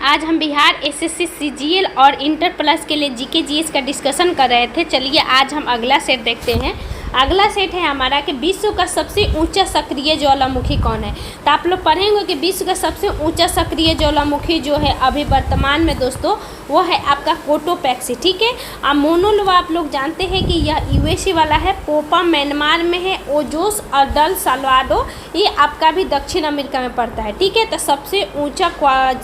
आज हम Bihar SSC CGL और इंटर प्लस के लिए जीके जीएस का डिस्कशन कर रहे थे। चलिए आज हम अगला सेट देखते हैं। अगला सेट है हमारा कि विश्व का सबसे ऊंचा सक्रिय ज्वालामुखी कौन है। तो आप लोग पढ़ेंगे कि विश्व का सबसे ऊंचा सक्रिय ज्वालामुखी जो है अभी वर्तमान में दोस्तों वो है आपका कोटोपैक्सी। ठीक है। अब मोनो लावा आप लोग जानते हैं कि यह यूएसए वाला है, पोपा म्यांमार में है, ओजोस और डल साल्वाडो ये आपका भी दक्षिण अमेरिका में पड़ता है। ठीक है। तो सबसे ऊंचा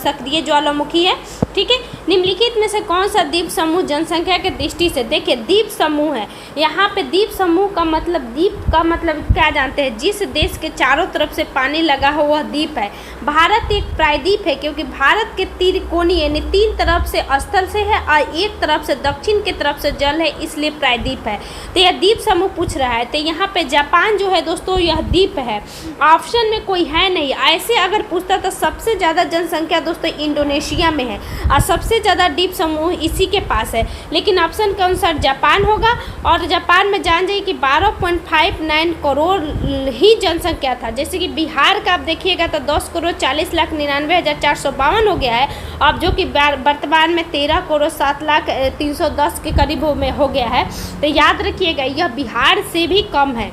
सक्रिय ज्वालामुखी है। ठीक है। निम्नलिखित में से कौन सा द्वीप समूह जनसंख्या के दृष्टि से, देखिए द्वीप समूह है यहाँ पे। द्वीप समूह का मतलब, द्वीप का मतलब क्या जानते हैं, जिस देश के चारों तरफ से पानी लगा हो वह द्वीप है। भारत एक प्रायद्वीप है क्योंकि भारत के त्रिकोणीय यानी तीन तरफ से स्थल से है और एक तरफ से दक्षिण की तरफ से जल है, इसलिए प्रायद्वीप है। तो यह द्वीप समूह पूछ रहा है। तो यहाँ पे जापान जो है दोस्तों यह द्वीप है। ऑप्शन में कोई है नहीं। ऐसे अगर पूछता तो सबसे ज़्यादा जनसंख्या दोस्तों इंडोनेशिया में है और सबसे ज़्यादा द्वीप समूह इसी के पास है, लेकिन ऑप्शन के अनुसार जापान होगा। और जापान में जान जाइए कि 12.59 करोड़ ही जनसंख्या था। जैसे कि बिहार का आप देखिएगा तो 10,99,452 हो गया है, अब जो कि वर्तमान में 13,07,310 के करीब में हो गया है। तो याद रखिएगा यह बिहार से भी कम है।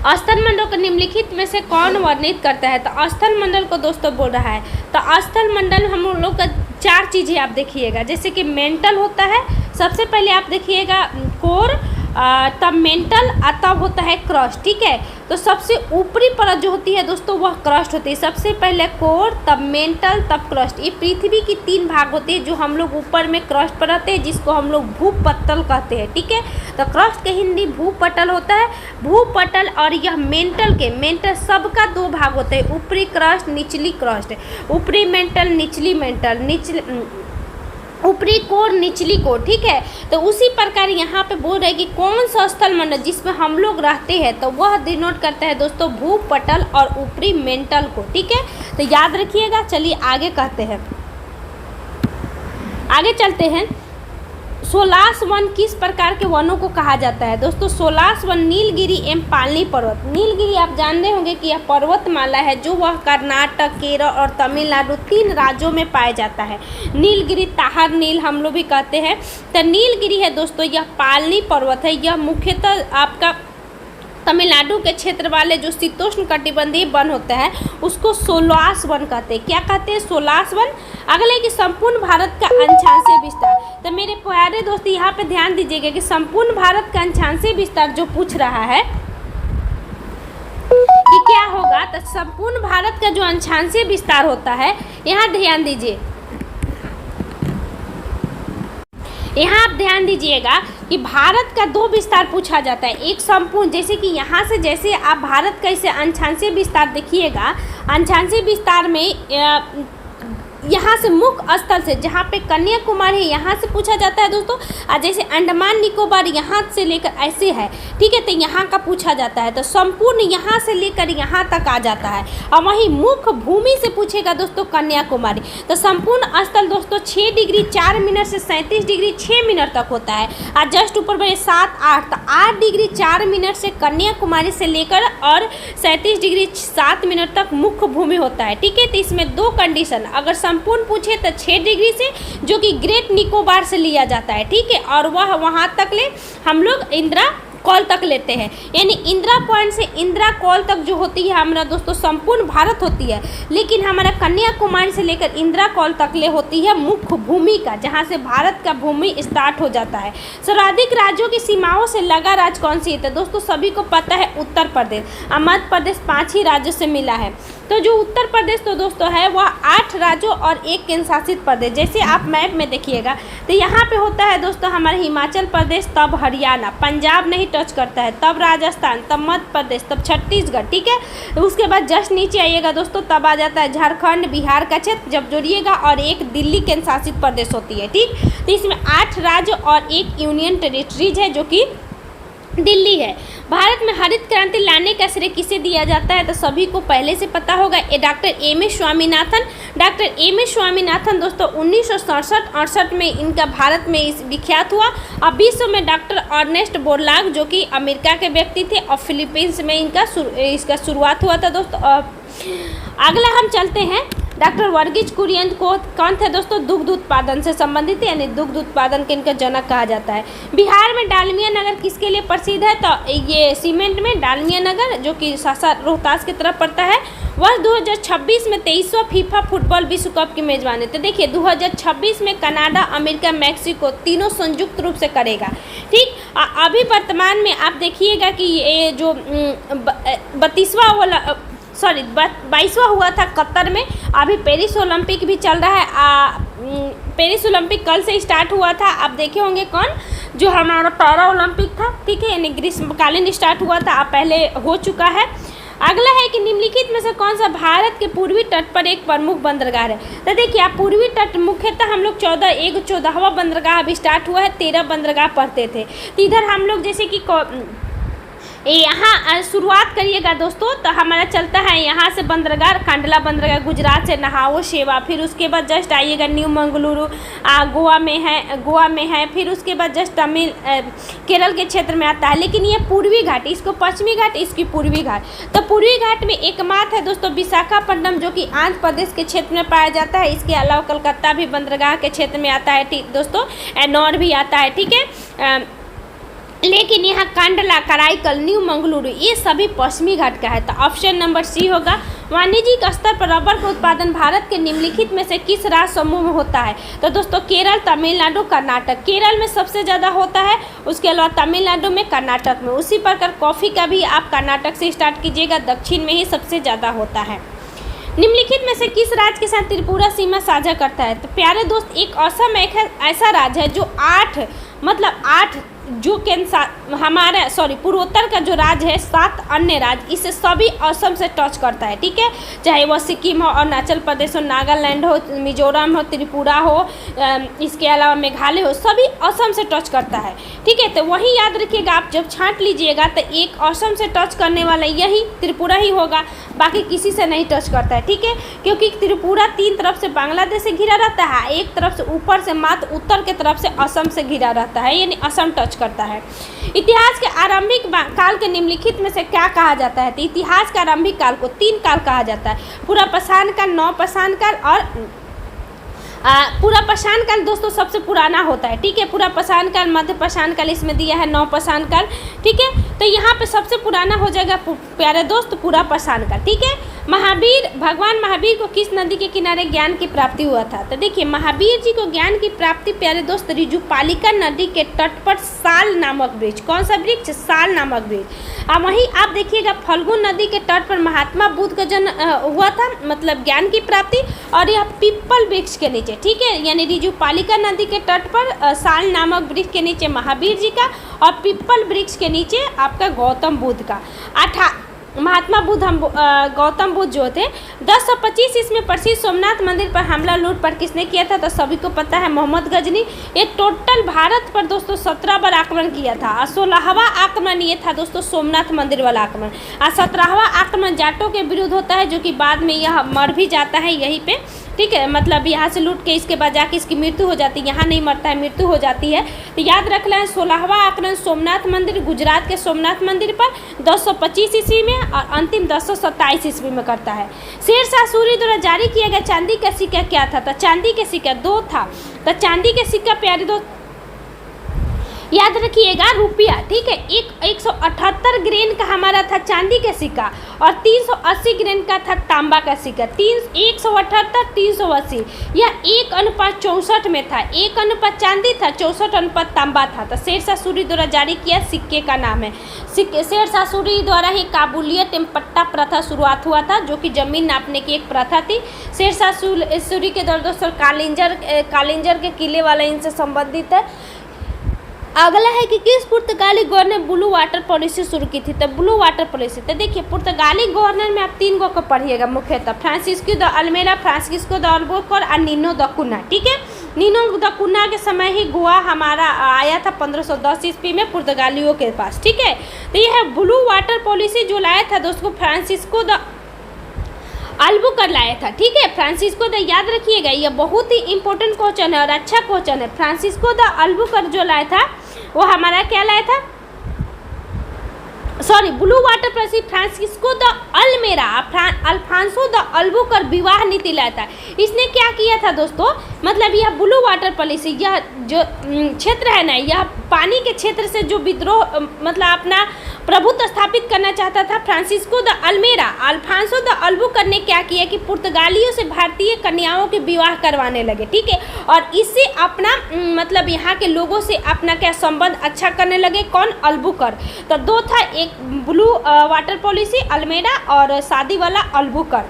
स्थल मंडल को निम्नलिखित में से कौन वर्णित करता है। तो स्थल मंडल को दोस्तों बोल रहा है। तो स्थल मंडल हम लोग का चार चीज़ें आप देखिएगा, जैसे कि मेंटल होता है। सबसे पहले आप देखिएगा कोर, तब मेंटल, तब होता है क्रस्ट। ठीक है। तो सबसे ऊपरी परत जो होती है दोस्तों वह क्रस्ट होती है। सबसे पहले कोर, तब मेंटल, तब क्रस्ट। ये पृथ्वी की तीन भाग होते हैं, जो हम लोग ऊपर में क्रस्ट पर रहते हैं, जिसको हम लोग भूपटल कहते हैं। ठीक है। तो क्रस्ट के हिंदी भूपटल होता है। भूपटल और यह मेंटल सबका दो भाग होते हैं, ऊपरी क्रस्ट, निचली क्रस्ट। ऊपरी मेंटल, निचली मेंटल, ऊपरी कोर, निचली कोर। ठीक है। तो उसी प्रकार यहाँ पे बोल रहे हैं कि कौन सा स्थल मंडल जिसमें हम लोग रहते हैं, तो वह डिनोट करता है दोस्तों भूपटल और ऊपरी मेंटल को। ठीक है। तो याद रखिएगा। चलिए आगे कहते हैं, आगे चलते हैं। सोलास वन किस प्रकार के वनों को कहा जाता है दोस्तों। सोलास वन नीलगिरी एवं पालनी पर्वत। नीलगिरी आप जानते होंगे कि यह पर्वतमाला है जो वह कर्नाटक, केरल और तमिलनाडु तीन राज्यों में पाया जाता है। नीलगिरी, ताहर नील हम लोग भी कहते हैं। तो नीलगिरी है दोस्तों यह पालनी पर्वत है। यह मुख्यतः आपका तमिलनाडु के क्षेत्र वाले जो शीतोष्ण कटिबंधीय वन होता है उसको सोलास वन कहते हैं। क्या कहते हैं? Solas one. अगले कि संपूर्ण भारत का अंशांशीय विस्तार। तो मेरे प्यारे दोस्त यहाँ पे ध्यान दीजिएगा कि संपूर्ण भारत का अंशांशीय विस्तार जो पूछ रहा है कि क्या होगा, तो संपूर्ण भारत का जो अंशांशीय विस्तार होता है, यहाँ ध्यान दीजिए, यहाँ आप ध्यान दीजिएगा कि भारत का दो विस्तार पूछा जाता है। एक संपूर्ण, जैसे कि यहाँ से जैसे आप भारत का इसे अंशांशीय विस्तार देखिएगा, अंशांशीय विस्तार में यहाँ से मुख्य स्थल से जहाँ पे कन्याकुमारी है यहाँ से पूछा जाता है दोस्तों। और जैसे अंडमान निकोबार यहाँ से लेकर ऐसे है। ठीक है। तो यहाँ का पूछा जाता है। तो संपूर्ण यहाँ से लेकर यहाँ तक आ जाता है। और वहीं मुख्य भूमि से पूछेगा दोस्तों कन्याकुमारी। तो संपूर्ण स्थल दोस्तों 6 डिग्री 4 मिनट से 37 डिग्री 6 मिनट तक होता है। और जस्ट ऊपर में 7, 8, तो 8 डिग्री 4 मिनट से कन्याकुमारी से लेकर और 37 डिग्री 7 मिनट तक मुख्य भूमि होता है। ठीक है। तो इसमें दो कंडीशन, अगर संपूर्ण पूछे तो 6 डिग्री से, जो कि ग्रेट निकोबार से लिया जाता है। ठीक है। और वह वहाँ तक ले हम लोग इंदिरा कॉल तक लेते हैं, यानी इंदिरा पॉइंट से इंदिरा कॉल तक जो होती है हमारा दोस्तों संपूर्ण भारत होती है। लेकिन हमारा कन्याकुमारी से लेकर इंदिरा कॉल तक ले होती है मुख्य भूमि का, जहाँ से भारत का भूमि स्टार्ट हो जाता है। सर्वाधिक राज्यों की सीमाओं से लगा राज्य कौन सी है? तो दोस्तों सभी को पता है उत्तर प्रदेश। मध्य प्रदेश 5 ही राज्यों से मिला है। तो जो उत्तर प्रदेश तो दोस्तों है वह 8 राज्यों और 1 केंद्र शासित प्रदेश। जैसे आप मैप में देखिएगा तो यहाँ पे होता है दोस्तों हमारे हिमाचल प्रदेश, तब हरियाणा, पंजाब नहीं टच करता है, तब राजस्थान, तब मध्य प्रदेश, तब छत्तीसगढ़। ठीक है। उसके बाद जस्ट नीचे आइएगा दोस्तों, तब आ जाता है झारखंड, बिहार का क्षेत्र जब जोड़िएगा, और एक दिल्ली केंद्र शासित प्रदेश होती है। ठीक। तो इसमें 8 राज्य और 1 यूनियन टेरिटरीज है जो कि दिल्ली है। भारत में हरित क्रांति लाने का श्रेय किसे दिया जाता है? तो सभी को पहले से पता होगा, ये doctor M S. Swaminathan. Doctor M S. Swaminathan दोस्तों 1967-68 में इनका भारत में इस विख्यात हुआ। और विश्व में डॉक्टर अर्नेस्ट बोरलाग जो कि अमेरिका के व्यक्ति थे, और फिलीपींस में इसका शुरुआत हुआ था दोस्तों। अगला हम चलते हैं डॉक्टर वर्गीज कुरियन को कौन थे दोस्तों, दुग्ध उत्पादन से संबंधित, यानी दुग्ध उत्पादन के इनका जनक कहा जाता है। बिहार में डालमिया नगर किसके लिए प्रसिद्ध है, तो ये सीमेंट में डालमिया नगर जो कि सासार रोहतास की तरफ पड़ता है। वर्ष 2026 में 23वां फीफा फुटबॉल विश्व कप की मेजबानी। तो देखिए 2026 में कनाडा, अमेरिका, मैक्सिको तीनों संयुक्त रूप से करेगा। ठीक, अभी वर्तमान में आप देखिएगा कि ये जो 22वां हुआ था कतर में, अभी पेरिस ओलंपिक भी चल रहा है। पेरिस ओलंपिक कल से स्टार्ट हुआ था, आप देखे होंगे कौन, जो हमारा पैरा ओलंपिक था, ठीक है, यानी ग्रीष्मकालीन स्टार्ट हुआ था, अब पहले हो चुका है। अगला है कि निम्नलिखित में से कौन सा भारत के पूर्वी तट पर एक प्रमुख बंदरगाह है। तो देखिए आप पूर्वी तट मुख्यतः हम लोग 14वां बंदरगाह अभी स्टार्ट हुआ है, 13 बंदरगाह पढ़ते थे। तो इधर हम लोग जैसे कि यहाँ शुरुआत करिएगा दोस्तों, तो हमारा चलता है यहाँ से बंदरगाह, कांडला बंदरगाह गुजरात से, नहाओ शेवा, फिर उसके बाद जस्ट आइएगा न्यू मंगलुरु गोवा में है, फिर उसके बाद जस्ट तमिल केरल के क्षेत्र में आता है। लेकिन ये पूर्वी घाट, इसको पश्चिमी घाट, इसकी पूर्वी घाट। तो पूर्वी घाट में एकमात्र है दोस्तों विशाखापट्टनम, जो कि आंध्र प्रदेश के क्षेत्र में पाया जाता है। इसके अलावा कलकत्ता भी बंदरगाह के क्षेत्र में आता है, ठीक दोस्तों, एनौर भी आता है, ठीक है। लेकिन यहाँ कांडला, कराईकल, न्यू मंगलुरु ये सभी पश्चिमी घाट का है। तो ऑप्शन नंबर सी होगा। वाणिज्यिक स्तर पर रबर का उत्पादन भारत के निम्नलिखित में से किस राज्य समूह में होता है। तो दोस्तों केरल, तमिलनाडु, कर्नाटक। केरल में सबसे ज़्यादा होता है, उसके अलावा तमिलनाडु में, कर्नाटक में। उसी प्रकार कॉफ़ी का भी आप कर्नाटक से स्टार्ट कीजिएगा, दक्षिण में ही सबसे ज़्यादा होता है। निम्नलिखित में से किस राज्य के साथ त्रिपुरा सीमा साझा करता है। तो प्यारे दोस्त एक असम एक ऐसा राज्य है जो 8 जो पूर्वोत्तर का जो राज्य है 7 अन्य राज्य, इसे सभी असम से टच करता है, ठीक है, चाहे वह सिक्किम हो, अरुणाचल प्रदेश हो, नागालैंड हो, मिजोरम हो, त्रिपुरा हो, इसके अलावा मेघालय हो, सभी असम से टच करता है, ठीक है। तो वही याद रखिएगा, आप जब छांट लीजिएगा तो एक असम से टच करने वाला यही त्रिपुरा ही होगा, बाकी किसी से नहीं टच करता है, ठीक है, क्योंकि त्रिपुरा 3 तरफ से बांग्लादेश से घिरा रहता है, एक तरफ से ऊपर से मात्र उत्तर के तरफ से असम से घिरा रहता है, यानी असम टच करता है। इतिहास के आरंभिक काल के निम्नलिखित में से क्या कहा जाता है। तो इतिहास के आरंभिक काल को 3 काल कहा जाता है, पुरापाषाण काल, नवपाषाण काल और पुरापाषाण काल दोस्तों सबसे पुराना होता है, ठीक है। पुरापाषाण काल, मध्यपाषाण काल इसमें दिया है, नवपाषाण काल, ठीक है। तो यहाँ पे सबसे पुराना हो जाएगा प्यारे दोस्त पुरापाषाण काल, ठीक है। भगवान महावीर को किस नदी के किनारे ज्ञान की प्राप्ति हुआ था। तो देखिए महावीर जी को ज्ञान की प्राप्ति प्यारे दोस्त ऋजुपालिका नदी के तट पर साल नामक वृक्ष, कौन सा वृक्ष, साल नामक वृक्ष। अब वहीं आप देखिएगा फल्गुन नदी के तट पर महात्मा बुद्ध का जन्म हुआ था, मतलब ज्ञान की प्राप्ति, और यह पिप्पल वृक्ष के नीचे, ठीक है, यानी ऋजुपालिका नदी के तट पर साल नामक वृक्ष के नीचे महावीर जी का, और पिप्पल वृक्ष के नीचे आपका गौतम बुद्ध का। महात्मा बुद्ध गौतम बुद्ध जो थे 1025 ईस्वी में प्रसिद्ध सोमनाथ मंदिर पर हमला लूट पर किसने किया था। तो सभी को पता है मोहम्मद गजनी। ये टोटल भारत पर दोस्तों 17 बार आक्रमण किया था, और 16वां आक्रमण ये था दोस्तों सोमनाथ मंदिर वाला आक्रमण, और 17वां आक्रमण जाटों के विरुद्ध होता है, जो कि बाद में यह मर भी जाता है यहीं पे, ठीक है, मतलब यहाँ से लूट के इसके बाद जाके इसकी मृत्यु हो जाती है, यहाँ नहीं मरता है, मृत्यु हो जाती है। तो याद रख लें 16वां आक्रमण सोमनाथ मंदिर, गुजरात के सोमनाथ मंदिर पर 1025 ईस्वी में, और अंतिम 1027 ईस्वी में करता है। शेरशाह सूरी द्वारा जारी किया गया चांदी का सिक्का क्या था। तो चांदी का सिक्का 2 था। तो चांदी का सिक्का प्यारे दोस्त याद रखिएगा रुपया, ठीक है, 178 ग्रेन का हमारा था चांदी का सिक्का, और 380 ग्रेन का था तांबा का सिक्का। 178 380 यह 1:64 में था, 1 चांदी था, 64 तांबा था। तो शेरशाह सूरी द्वारा जारी किया सिक्के का नाम है शेरशाह सूरी द्वारा ही काबुलियत एवं पट्टा प्रथा शुरुआत हुआ था, जो कि जमीन नापने की एक प्रथा थी। शेरशाह सूरी के द्वारा दोस्तों कालिंजर के किले वाला इनसे संबंधित है। अगला है कि किस पुर्तगाली गवर्नर ने ब्लू वाटर पॉलिसी शुरू की थी। तो ब्लू वाटर पॉलिसी, तो देखिए पुर्तगाली गवर्नर में आप 3 को पढ़िएगा मुख्यतः, Francisco de Almeida, Francisco de Albuquerque और नीनो द कुन्ना, ठीक है। नीनो द कुन्ना के समय ही गोवा हमारा आया था 1510 ईस्वी में पुर्तगालियों के पास, ठीक है। तो यह ब्लू वाटर पॉलिसी जो लाया था दोस्तों फ्रांसिस्को द अल्बुकर्क लाया था, ठीक है। फ्रांसिस्को द याद रखिएगा, यह बहुत ही इंपॉर्टेंट क्वेश्चन है और अच्छा क्वेश्चन है। फ्रांसिस्को द अल्बुकर्क जो लाया था वो हमारा क्या लाया था, blue water policy Francisco de Almeida Alfonso de Albuquerque विवाह नीति लाता है। इसने क्या किया था दोस्तों, मतलब यह ब्लू वाटर पॉलिसी, यह जो क्षेत्र है ना, यह पानी के क्षेत्र से जो विद्रोह मतलब अपना प्रभुत्व स्थापित करना चाहता था, Francisco de Almeida Alfonso de Albuquerque ने क्या किया कि पुर्तगालियों से भारतीय कन्याओं के विवाह करवाने लगे, ठीक है, और इससे अपना मतलब यहाँ के लोगों से अपना क्या संबंध अच्छा करने लगे। कौन? अल्बुकर। तो दो था, एक ब्लू वाटर पॉलिसी अल्मेडा और शादी वाला अल्बुकर।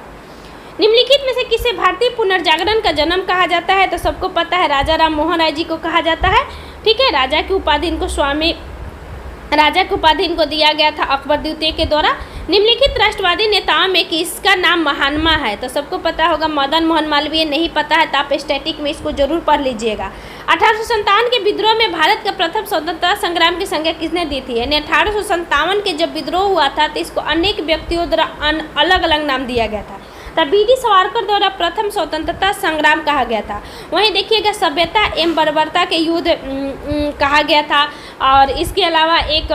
निम्नलिखित में से किसे भारतीय पुनर्जागरण का जन्म कहा जाता है? तो सबको पता है राजा राम मोहन राय जी को कहा जाता है, ठीक है। राजा की उपाधि इनको राजा की उपाधि इनको दिया गया था अकबर द्वितीय के द्वारा। निम्नलिखित राष्ट्रवादी नेताओं में किसका नाम महात्मा है? तो सबको पता होगा मदन मोहन मालवीय। नहीं पता है तो आप स्टैटिक में इसको जरूर पढ़ लीजिएगा। 1857 के विद्रोह में भारत का प्रथम स्वतंत्रता संग्राम की संज्ञा किसने दी थी? यानी 1857 के जब विद्रोह हुआ था तो इसको अनेक व्यक्तियों द्वारा अलग अलग नाम दिया गया था। तब बी डी सावरकर द्वारा प्रथम स्वतंत्रता संग्राम कहा गया था। वहीं देखिएगा सभ्यता एवं बर्बरता के युद्ध कहा गया था। और इसके अलावा एक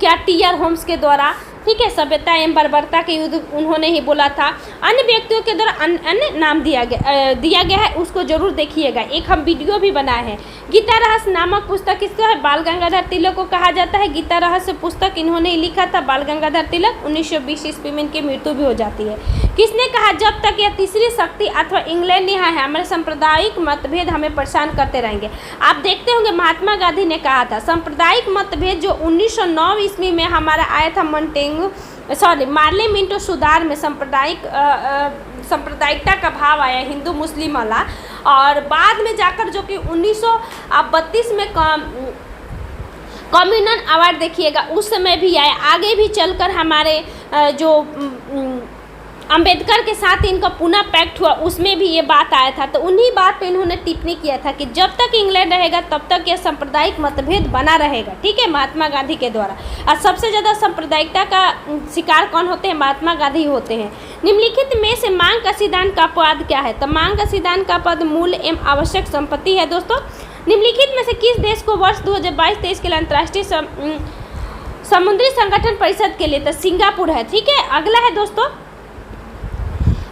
क्या टी.आर. होम्स के द्वारा, ठीक है, सभ्यता एवं बर्बरता के युद्ध उन्होंने ही बोला था। अन्य व्यक्तियों के द्वारा अन्य नाम दिया गया है, उसको जरूर देखिएगा। एक हम वीडियो भी बनाए हैं। गीता रहस्य नामक पुस्तक किसका है? बाल गंगाधर तिलक को कहा जाता है। गीता रहस्य पुस्तक इन्होंने लिखा था, बाल गंगाधर तिलक। 1920 ईस्वी में इनकी मृत्यु भी हो जाती है। किसने कहा जब तक यह तीसरी शक्ति अथवा इंग्लैंड यहाँ है हमारे सांप्रदायिक मतभेद हमें परेशान करते रहेंगे? आप देखते होंगे महात्मा गांधी ने कहा था सांप्रदायिक मतभेद जो 1909 ईस्वी में हमारा आया था मार्ले मिंटो सुधार में सांप्रदायिकता का भाव आया हिंदू मुस्लिम वाला, और बाद में जाकर जो कि 1932 में कम्युनल अवार्ड देखिएगा उस समय भी आया। आगे भी चलकर हमारे जो अंबेडकर के साथ इनका पुनः पैक्ट हुआ उसमें भी ये बात आया था। तो उन्हीं बात पे इन्होंने टिप्पणी किया था कि जब तक इंग्लैंड रहेगा तब तक यह सांप्रदायिक मतभेद बना रहेगा, ठीक है, महात्मा गांधी के द्वारा। और सबसे ज़्यादा सांप्रदायिकता का शिकार कौन होते हैं? महात्मा गांधी होते हैं। निम्नलिखित में से मांग का सिद्धांत का पद क्या है? तो मांग का सिद्धांत का पद मूल एवं आवश्यक संपत्ति है दोस्तों। निम्नलिखित में से किस देश को वर्ष 2022-23 के लिए अंतर्राष्ट्रीय समुद्री संगठन परिषद के लिए? तो सिंगापुर है, ठीक है। अगला है दोस्तों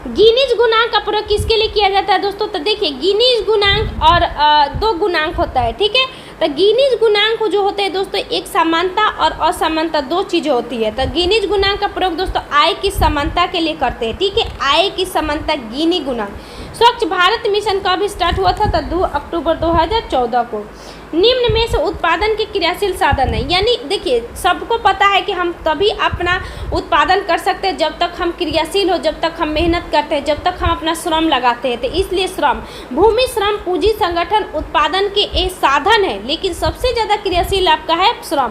गिनीज गुणांक का प्रयोग किसके लिए किया जाता है दोस्तों? तो देखिए गिनीज गुणांक और दो गुणांक होता है, ठीक है। तो गिनीज गुणांक जो होते हैं दोस्तों, एक समानता और असमानता, दो चीज़ें होती है। तो गिनीज गुणांक का प्रयोग दोस्तों आय की समानता के लिए करते हैं, ठीक है, आय की समानता गिनी गुणांक। स्वच्छ भारत मिशन कब स्टार्ट हुआ था? तो 2 अक्टूबर 2014 को। निम्न में से उत्पादन के क्रियाशील साधन है, यानी देखिए सबको पता है कि हम तभी अपना उत्पादन कर सकते हैं जब तक हम क्रियाशील हो, जब तक हम मेहनत करते हैं, जब तक हम अपना श्रम लगाते हैं। तो इसलिए श्रम, भूमि, श्रम, पूंजी, संगठन उत्पादन के एक साधन है, लेकिन सबसे ज़्यादा क्रियाशील आपका है श्रम।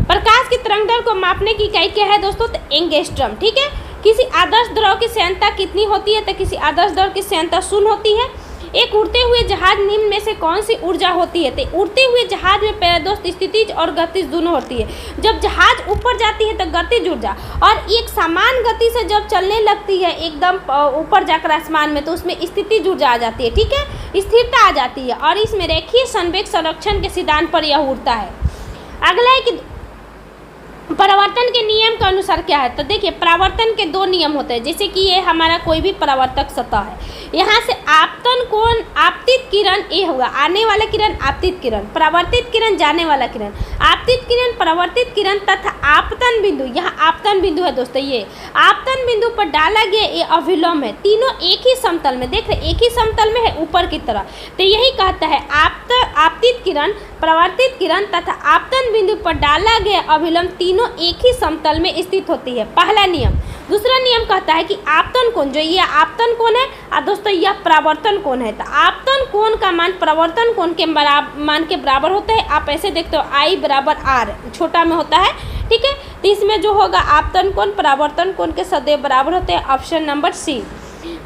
प्रकाश की तरंगदैर्घ्य को मापने की इकाई क्या है दोस्तों? तो एंगस्ट्रम, ठीक है। किसी आदर्श द्रव की श्यानता कितनी होती है? तो किसी आदर्श द्रव की श्यानता 0 होती है। एक उड़ते हुए जहाज निम्न में से कौन सी ऊर्जा होती है? तो उड़ते हुए जहाज में पहले दोस्त स्थितिज और गतिज दोनों होती है। जब जहाज ऊपर जाती है तो गतिज ऊर्जा, और एक समान गति से जब चलने लगती है एकदम ऊपर जाकर आसमान में तो उसमें स्थितिज ऊर्जा आ जाती है, ठीक है, स्थिरता आ जाती है, और इसमें रेखीय संवेग संरक्षण के सिद्धांत पर यह उड़ता है। अगला है कि परावर्तन के नियम के अनुसार क्या है? तो देखिए परावर्तन के 2 नियम होते हैं। जैसे कि ये हमारा कोई भी परावर्तक सतह है, यहाँ से आपतन कोण, आपतित किरण ये होगा, आने वाला किरण आपतित किरण, परावर्तित किरण जाने वाला किरण, आपतित किरण, परावर्तित किरण तथा आपतन बिंदु। यहाँ आपतन बिंदु है दोस्तों, ये आपतन बिंदु पर डाला गया ये अभिलंब है, तीनों एक ही समतल में, देख रहे एक ही समतल में है ऊपर की तरह। तो यही कहता है आपतित किरण, परावर्तित किरण तथा आपतन बिंदु पर डाला गया अभिलंब तीनों एक ही समतल में स्थित होती है, पहला नियम। दूसरा नियम कहता है कि आपतन कोण, जो ये आपतन कोण है और दोस्तों यह परावर्तन कोण है, तो आपतन कोण का मान परावर्तन कोण के मान के बराबर होता है। आप ऐसे देखते हो I बराबर R, छोटा में होता है, ठीक है। तो इसमें जो होगा आपतन कोण परावर्तन कोण के सदैव बराबर होते हैं, ऑप्शन नंबर सी।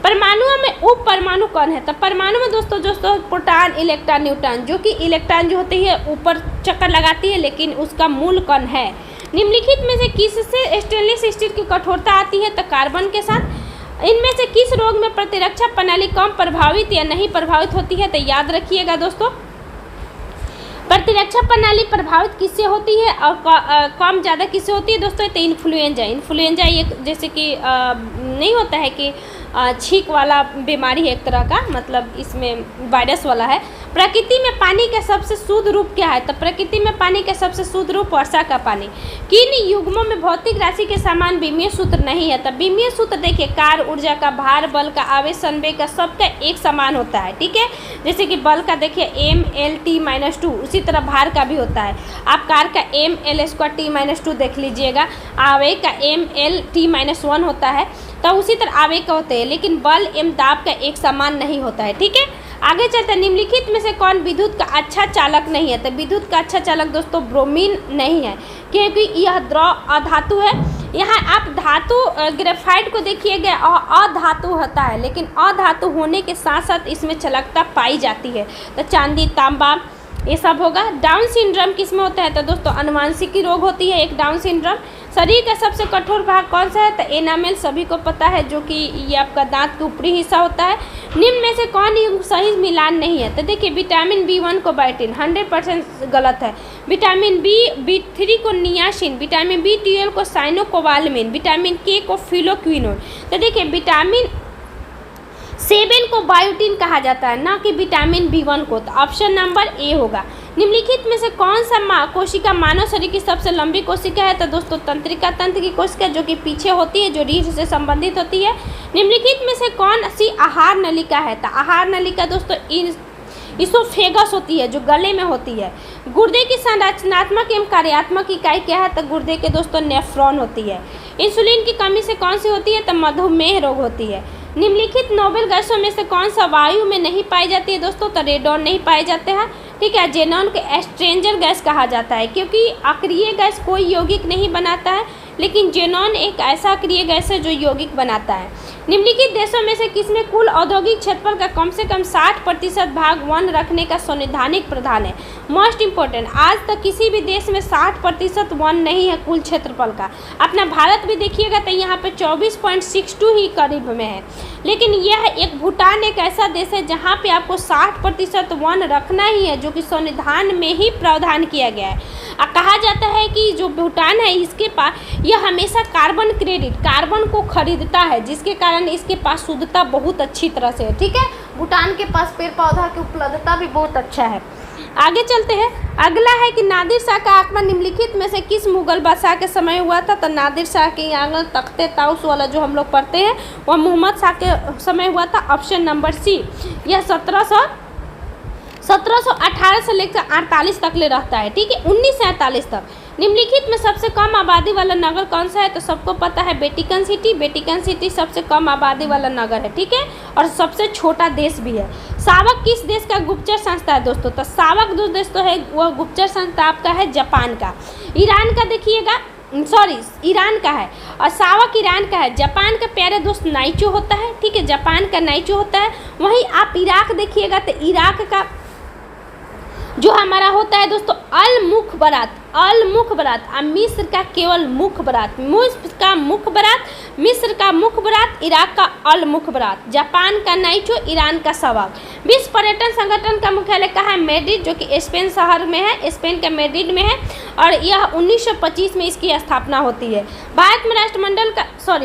परमाणुओं में उप परमाणु कौन है? तो परमाणु में दोस्तों प्रोटॉन, इलेक्ट्रॉन, न्यूट्रॉन, जो कि इलेक्ट्रॉन जो होती है ऊपर चक्कर लगाती है लेकिन उसका मूल कण है। निम्नलिखित में से किससे स्टेनलेस स्टील की कठोरता आती है? तो कार्बन के साथ। इनमें से किस रोग में प्रतिरक्षा प्रणाली कम प्रभावित या नहीं प्रभावित होती है? तो याद रखिएगा दोस्तों प्रतिरक्षा प्रणाली प्रभावित किससे होती है और कम ज़्यादा किससे होती है दोस्तों? तो इन्फ्लुएंजा एक जैसे कि नहीं होता है कि छींक वाला बीमारी है एक तरह का, मतलब इसमें वायरस वाला है। प्रकृति में पानी का सबसे शुद्ध रूप क्या है? तो प्रकृति में पानी का सबसे शुद्ध रूप वर्षा का पानी। किन युग्मों में भौतिक राशि के समान विमीय सूत्र नहीं है? तो विमीय सूत्र देखिए, कार्य, ऊर्जा का, भार, बल का, आवेश, संवेग का, सबका एक समान होता है। ठीक है, जैसे कि बल का देखिए mL/t-2, उसी तरह भार का भी होता है। आप कार का mL²t-2 देख लीजिएगा, आवेग का mL/t-1 होता है, तो उसी तरह आवेग का होते हैं, लेकिन बल एवं दाब का एक समान नहीं होता है। ठीक है, आगे चलते हैं। निम्नलिखित में से कौन विद्युत का अच्छा चालक नहीं है? तो विद्युत का अच्छा चालक दोस्तों ब्रोमीन नहीं है, क्योंकि यह द्रव अधातु है। यहाँ आप धातु ग्रेफाइट को देखिएगा अधातु होता है, लेकिन अधातु होने के साथ साथ इसमें चालकता पाई जाती है। तो चांदी, तांबा, ये सब होगा। डाउन सिंड्रोम किस में होता है? तो दोस्तों अनुवांशिकी रोग होती है एक डाउन सिंड्रोम। शरीर का सबसे कठोर भाग कौन सा है? तो एनामेल, सभी को पता है, जो कि ये आपका दांत का ऊपरी हिस्सा होता है। निम्न में से कौन युग्म सही मिलान नहीं है? तो देखिए, विटामिन B1 को बायोटिन 100% गलत है। विटामिन B3 को नियासिन, विटामिन B12 को साइनोकोबालामिन, विटामिन K को फिलोक्विनोन। तो देखिए, विटामिन 7 को बायोटिन कहा जाता है, ना कि विटामिन B1 को। तो ऑप्शन नंबर ए होगा। निम्नलिखित में से कौन सा कोशिका मानव शरीर की सबसे लंबी कोशिका है? तो दोस्तों तंत्रिका तंत्र की कोशिका, जो कि पीछे होती है, जो रीढ़ से संबंधित होती है। निम्नलिखित में से कौन सी आहार नलिका है? तो आहार नलिका दोस्तों इसोफेगस होती है, जो गले में होती है। गुर्दे की संरचनात्मक एवं कार्यात्मक इकाई क्या है? तो गुर्दे के दोस्तों नेफ्रॉन होती है। इंसुलिन की कमी से कौन सी होती है? तो मधुमेह रोग होती है। निम्नलिखित नोबेल गैसों में से कौन सा वायु में नहीं पाई जाती है दोस्तों? तो रेडॉन नहीं पाए जाते हैं। ठीक है, जेनॉन को एस्ट्रेंजर गैस कहा जाता है, क्योंकि अक्रिय गैस कोई यौगिक नहीं बनाता है, लेकिन जेनॉन एक ऐसा अक्रिय गैस है जो यौगिक बनाता है। निम्नलिखित देशों में से किसमें कुल औद्योगिक क्षेत्रफल का कम से कम 60% भाग वन रखने का संवैधानिक प्रावधान है? मोस्ट इंपॉर्टेंट, आज तक किसी भी देश में 60% वन नहीं है कुल क्षेत्रफल का। अपना भारत भी देखिएगा तो यहाँ पे 24.62 ही करीब में है, लेकिन यह एक भूटान एक ऐसा देश है जहाँ पे आपको 60% वन रखना ही है, जो कि संविधान में ही प्रावधान किया गया है। कहा जाता है कि जो भूटान है, इसके पास यह हमेशा कार्बन क्रेडिट, कार्बन को खरीदता है, जिसके कारण इसके पास शुद्धता बहुत अच्छी तरह से है। ठीक है, भूटान के पास पेड़ पौधा की उपलब्धता भी बहुत अच्छा है। आगे चलते हैं। अगला है कि नादिर शाह का आगमन निम्नलिखित में से किस मुगल बादशाह के समय हुआ था? तो नादिर शाह के यहाँ तख्ते ताउस वाला जो हम लोग पढ़ते हैं, वह मोहम्मद शाह के समय हुआ था। ऑप्शन नंबर सी, यह 1718 से लेकर 48 तक ले रहता है। ठीक है, 1948 तक। निम्नलिखित में सबसे कम आबादी वाला नगर कौन सा है? तो सबको पता है वेटिकन सिटी। वेटिकन सिटी सबसे कम आबादी वाला नगर है। ठीक है, और सबसे छोटा देश भी है। सावक किस देश का गुप्तचर संस्था है दोस्तों? तो सावक जो देश तो है वह गुप्तचर संस्था आपका है जापान का। ईरान का देखिएगा, ईरान का है, और सावक ईरान का है। जापान का प्यारे दोस्त नाइचो होता है। ठीक है, जापान का नाइचो होता है। वहीं आप इराक देखिएगा तो इराक का जो हमारा होता है दोस्तों अल मुखबरात, और मिस्र का केवल मुखबरात, मिस्र का मुखबरात, इराक का अल मुखबरात, जापान का नाइचो, ईरान का सावक। विश्व पर्यटन संगठन का मुख्यालय कहाँ है? मैड्रिड, जो कि स्पेन शहर में है, स्पेन के मैड्रिड में है, और यह 1925 में इसकी स्थापना होती है। भारत में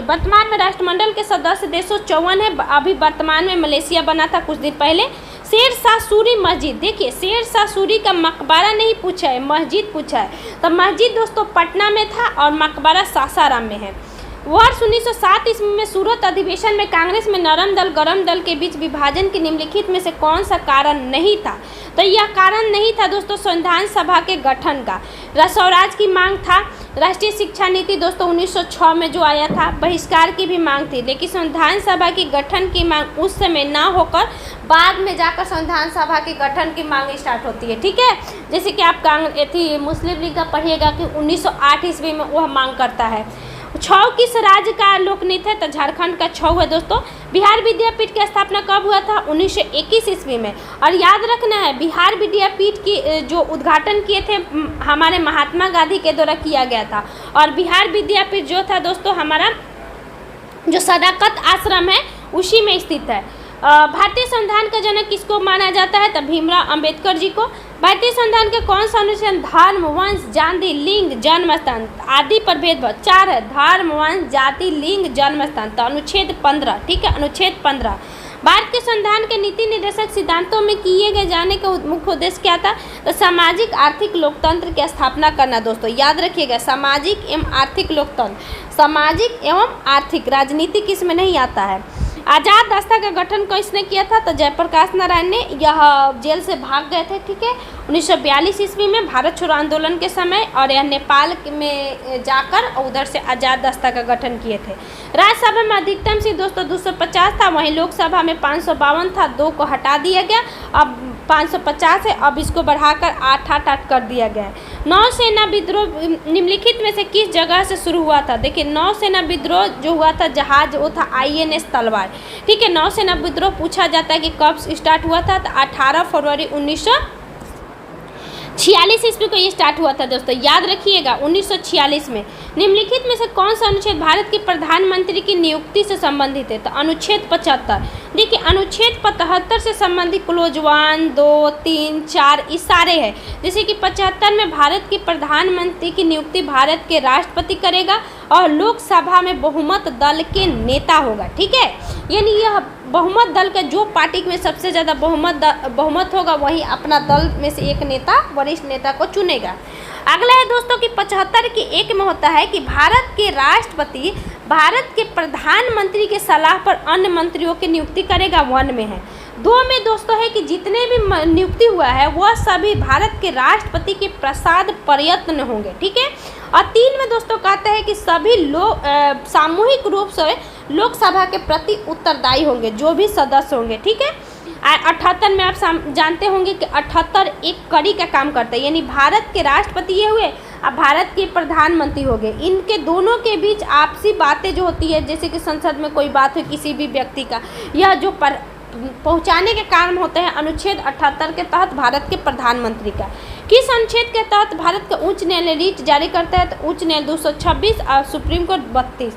वर्तमान में राष्ट्रमंडल के सदस्य देशों 54 है। अभी वर्तमान में मलेशिया बना था कुछ दिन पहले। शेर शाह सूरी मस्जिद, देखिए शेर शाह सूरी का मकबरा नहीं पूछा है, मस्जिद पूछा है। तो मस्जिद दोस्तों पटना में था और मकबरा सासाराम में है। वर्ष 1907 ईस्वी में सूरत अधिवेशन में कांग्रेस में नरम दल गरम दल के बीच विभाजन के निम्नलिखित में से कौन सा कारण नहीं था? तो यह कारण नहीं था दोस्तों संविधान सभा के गठन का। स्वराज की मांग था। राष्ट्रीय शिक्षा नीति दोस्तों 1906 में जो आया था, बहिष्कार की भी मांग थी, लेकिन संविधान सभा की गठन की मांग उस समय ना होकर बाद में जाकर संविधान सभा के गठन की मांग स्टार्ट होती है। ठीक है, जैसे कि आप मुस्लिम लीग का पढ़िएगा कि 1908 ईस्वी में वह मांग करता है। छौ किस राज्य का लोकनृत्य है? तो झारखंड का छौ है दोस्तों। बिहार विद्यापीठ की स्थापना कब हुआ था? 1921 ईस्वी में। और याद रखना है, बिहार विद्यापीठ की जो उद्घाटन किए थे हमारे महात्मा गांधी के द्वारा किया गया था। और बिहार विद्यापीठ जो था दोस्तों हमारा जो सदाकत आश्रम है उसी में स्थित है। भारतीय संविधान का जनक किसको माना जाता है? तो भीमराव अंबेडकर जी को। भारतीय संविधान का कौन सा अनुच्छेद धर्म, वंश, जाति, लिंग, जन्म स्थान आदि पर भेदभाव 4 है? धर्म, वंश, जाति, लिंग, जन्म स्थान। तो अनुच्छेद 15, ठीक है, अनुच्छेद 15। भारत के संविधान के नीति निर्देशक सिद्धांतों में किए गए जाने का मुख्य उद्देश्य क्या था? तो सामाजिक आर्थिक लोकतंत्र की स्थापना करना। दोस्तों याद रखिएगा, सामाजिक एवं आर्थिक लोकतंत्र, सामाजिक एवं आर्थिक, राजनीति किसमें नहीं आता है। आज़ाद रास्ता का गठन किसने किया था? तो जयप्रकाश नारायण ने। यह जेल से भाग गए थे, ठीक है, 1942 ईस्वी में भारत छोड़ो आंदोलन के समय, और यह नेपाल में जाकर उधर से आज़ाद रास्ता का गठन किए थे। राज्यसभा में अधिकतम सीट दोस्तों 250 था, वहीं लोकसभा में 552 था, 2 को हटा दिया गया, अब 550 है, अब इसको बढ़ाकर 8 कर दिया गया है। नौसेना विद्रोह निम्नलिखित में से किस जगह से शुरू हुआ था? देखिए नौसेना विद्रोह जो हुआ था जहाज, वो था INS तलवार, ठीक है। नौसेना विद्रोह पूछा जाता है कि कब स्टार्ट हुआ था? तो 18 फरवरी 1946 ईस्वी को ये स्टार्ट हुआ था दोस्तों, याद रखिएगा 1946 में। निम्नलिखित में से कौन सा अनुच्छेद भारत के प्रधानमंत्री की नियुक्ति से संबंधित है? तो अनुच्छेद 75। देखिए अनुच्छेद 75 से संबंधित क्लोज 1, 2, 3, 4 इशारे हैं। जैसे कि 75 में भारत के प्रधानमंत्री की नियुक्ति भारत के राष्ट्रपति करेगा और लोकसभा में बहुमत दल के नेता होगा, ठीक है। यानी यह बहुमत दल का जो पार्टी में सबसे ज़्यादा बहुमत होगा वही अपना दल में से एक नेता, वरिष्ठ नेता को चुनेगा। अगला है दोस्तों कि 75 के 1 में होता है कि भारत के राष्ट्रपति भारत के प्रधानमंत्री के सलाह पर अन्य मंत्रियों की नियुक्ति करेगा, 1 में है। 2 में दोस्तों है कि जितने भी नियुक्ति हुआ है वह सभी भारत के राष्ट्रपति के प्रसाद प्रयत्न होंगे, ठीक है। और 3 में दोस्तों कहता है कि सभी लोग सामूहिक रूप से लोकसभा के प्रति उत्तरदायी होंगे, जो भी सदस्य होंगे, ठीक है। 78 में आप जानते होंगे कि 78 एक कड़ी का काम करता है, यानी भारत के राष्ट्रपति ये हुए, अब भारत के प्रधानमंत्री हो गए। इनके दोनों के बीच आपसी बातें जो होती है, जैसे कि संसद में कोई बात हो किसी भी व्यक्ति का, यह जो पहुंचाने के काम होते हैं अनुच्छेद 78 के तहत भारत के प्रधानमंत्री का। किस अनुच्छेद के तहत भारत का उच्च न्यायालय रीट जारी करता है? तो उच्च न्यायालय 226 और सुप्रीम कोर्ट 32।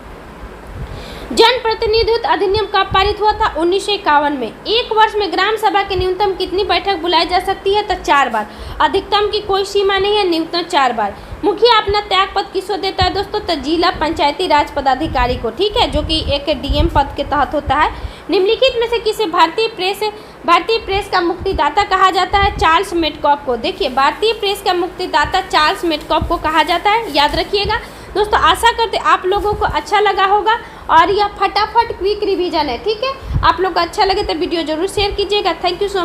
जन प्रतिनिधित्व अधिनियम कब पारित हुआ था? 1951 में। एक वर्ष में ग्राम सभा की न्यूनतम कितनी बैठक बुलाई जा सकती है? तो 4 बार। अधिकतम की कोई सीमा नहीं है, न्यूनतम 4 बार। मुखिया अपना त्यागपत्र किसको देता है दोस्तों? तो जिला पंचायती राज पदाधिकारी को, ठीक है, जो कि एक DM पद के तहत होता है। निम्नलिखित में से किसे भारतीय प्रेस का मुक्तिदाता कहा जाता है? चार्ल्स मेडकॉफ को। देखिए भारतीय प्रेस का मुक्तिदाता चार्ल्स मेडकॉफ को कहा जाता है, याद रखिएगा दोस्तों। आशा करते आप लोगों को अच्छा लगा होगा, और यह फटाफट क्विक रिवीजन है, ठीक है। आप लोग को अच्छा लगे तो वीडियो जरूर शेयर कीजिएगा। Thank you so much.